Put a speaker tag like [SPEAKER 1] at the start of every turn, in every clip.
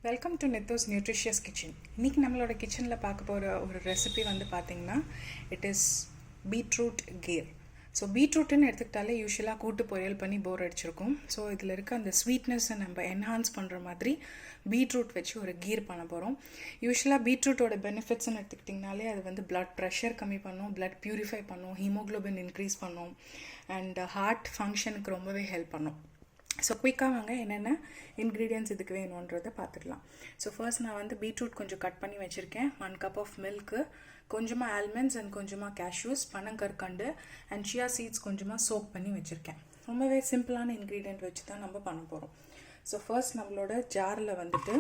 [SPEAKER 1] Welcome to நெத்தோஸ் nutritious kitchen. இன்றைக்கி நம்மளோட கிச்சனில் பார்க்க போகிற ஒரு ரெசிபி வந்து பார்த்திங்கன்னா it is beetroot kheer. So பீட்ரூட்டுன்னு எடுத்துக்கிட்டாலே யூஸ்வலாக கூட்டு பொரியல் பண்ணி போர் அடிச்சிருக்கும். ஸோ இதில் இருக்க அந்த ஸ்வீட்னஸை நம்ம என்ஹான்ஸ் பண்ணுற மாதிரி பீட்ரூட் வச்சு ஒரு கீர் பண்ண போகிறோம். யூஸ்வலாக பீட்ரூட்டோட பெனிஃபிட்ஸ்ன்னு எடுத்துக்கிட்டிங்கனாலே அது வந்து பிளட் ப்ரெஷர் கம்மி பண்ணும், பிளட் ப்யூரிஃபை பண்ணும், ஹீமோக்ளோபின் இன்க்ரீஸ் பண்ணும் அண்ட் ஹார்ட் ஃபங்க்ஷனுக்கு ரொம்பவே ஹெல்ப் பண்ணும். ஸோ குயிக்காக வாங்க என்னென்ன இன்க்ரீடியன்ட்ஸ் இதுக்கு வேணுன்றதை பார்த்துக்கலாம். ஸோ ஃபர்ஸ்ட் நான் வந்து பீட்ரூட் கொஞ்சம் கட் பண்ணி வச்சுருக்கேன். 1 கப் ஆஃப் மில்க்கு, கொஞ்சமாக ஆல்மண்ட்ஸ் அண்ட் கொஞ்சமாக கேஷ்யூஸ், பனங்கற்கண்டு அண்ட் சியா சீட்ஸ் கொஞ்சமாக சோக் பண்ணி வச்சுருக்கேன். ரொம்பவே சிம்பிளான இன்க்ரீடியன்ட் வச்சு தான் நம்ம பண்ண போகிறோம். ஸோ ஃபர்ஸ்ட் நம்மளோட ஜாரில் வந்துட்டு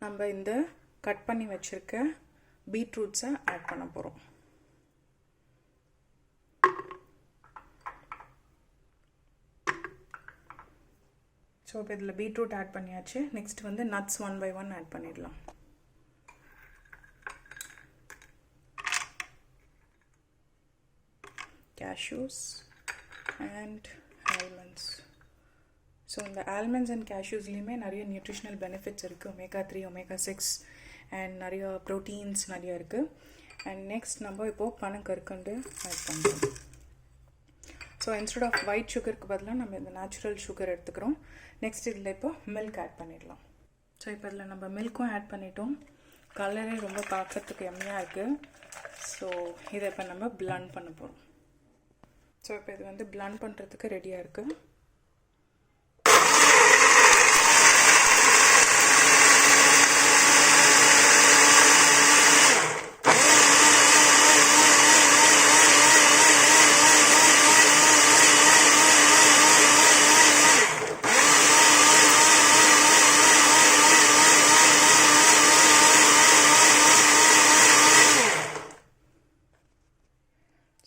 [SPEAKER 1] நம்ம இந்த கட் பண்ணி வச்சுருக்க பீட்ரூட்ஸை ஆட் பண்ண போகிறோம். ஸோ இப்போ இதில் பீட்ரூட் ஆட் பண்ணியாச்சு. நெக்ஸ்ட் வந்து நட்ஸ் 1 by 1 ஆட் பண்ணிடலாம். Cashews and almonds. ஸோ இந்த ஆல்மண்ட்ஸ் அண்ட் கேஷ்யூஸ்லேயுமே நிறைய நியூட்ரிஷனல் பெனிஃபிட்ஸ் இருக்குது. ஒமேகா 3, ஒமேகா 6 அண்ட் நிறைய ப்ரோட்டீன்ஸ் நிறைய இருக்குது. அண்ட் நெக்ஸ்ட் நம்ம இப்போது பனங்கற்கண்டு ஆட் பண்ணுறோம். ஸோ இன்ஸ்டெட் ஆஃப் ஒயிட் சுகருக்கு பதிலாக நம்ம இந்த நேச்சுரல் சுகர் எடுத்துக்கிறோம். நெக்ஸ்ட் இதில் இப்போ மில்க் ஆட் பண்ணிடலாம். ஸோ இப்போ இதில் நம்ம மில்க்கும் ஆட் பண்ணிட்டோம். கலரே ரொம்ப பார்க்கறதுக்கு எம்மையாக இருக்குது. ஸோ இதை இப்போ நம்ம பிளண்ட் பண்ண போகிறோம். ஸோ இப்போ இது வந்து பிளண்ட் பண்ணுறதுக்கு ரெடியாக இருக்குது.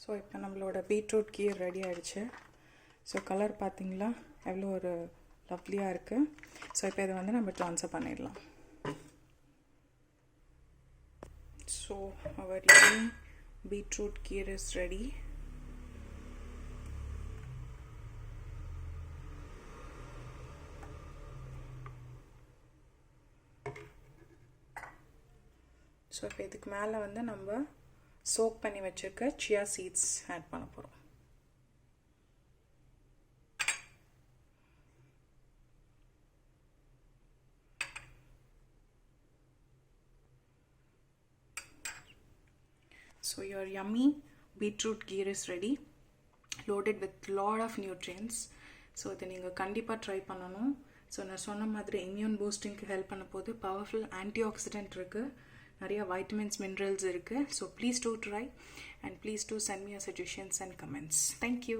[SPEAKER 1] ஸோ இப்போ நம்மளோட பீட்ரூட் கீர் ரெடி ஆகிடுச்சு. ஸோ கலர் பார்த்திங்களா எவ்வளோ ஒரு லவ்லியாக இருக்குது. ஸோ இப்போ இதை வந்து நம்ம ட்ரான்ஸ்ஃபர் பண்ணிடலாம். So our beetroot kheer is ready. So இப்போ இதுக்கு மேலே வந்து நம்ம சோக் பண்ணி வச்சுருக்க சியா சீட்ஸ் ஆட் பண்ண போகிறோம். So your yummy beetroot kheer is ready, loaded with lot of nutrients. So இதை நீங்கள் கண்டிப்பாக ட்ரை பண்ணணும். ஸோ நான் சொன்ன மாதிரி இம்யூன் பூஸ்டிங்க்கு ஹெல்ப் பண்ண போது பவர்ஃபுல் ஆன்டி ஆக்சிடென்ட் இருக்குது, நிறைய vitamins, minerals இருக்குது. So please do try and please do send me your suggestions and comments. Thank you.